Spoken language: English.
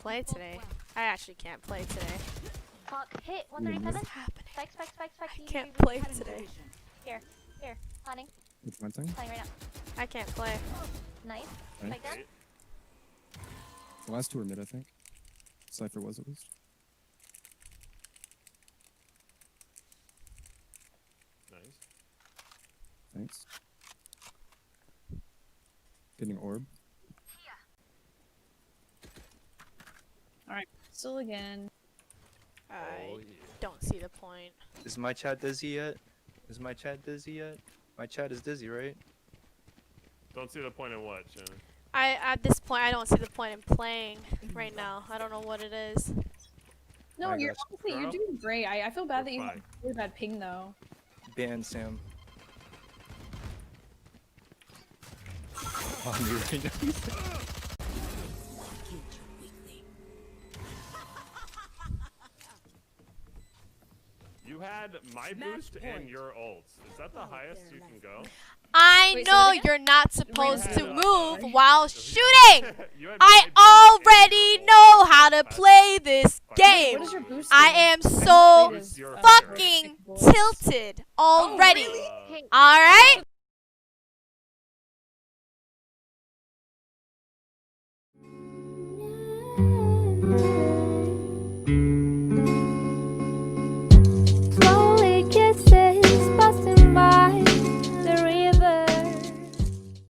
play today. I actually can't play today. Fuck, hit 137. What's happening? Spike. I can't play today. Here, planning. Which one thing? Planning right now. I can't play. Nice. Okay. Spike down. The last two were mid, I think. Cypher was at least. Nice. Thanks. Getting orb. Alright, still again. I Oh, yeah. don't see the point. Is my chat dizzy yet? Is my chat dizzy yet? My chat is dizzy, right? Don't see the point in what, Shannon? At this point, I don't see the point in playing right now. I don't know what it is. No, I you're got honestly, you're Girl. doing great. I feel bad that you You're have fine. really bad ping though. Ban Sam. On me right now. You had my boost and your ults. Is that the highest you can go? I Wait, say know that again? you're not supposed had, to move sorry. while shooting. You had I my boost and already your know ult. how to play this game. What is your boost? I do? am I haven't so played as, Your fucking Bullets. tilted already. Uh, Hey, All right?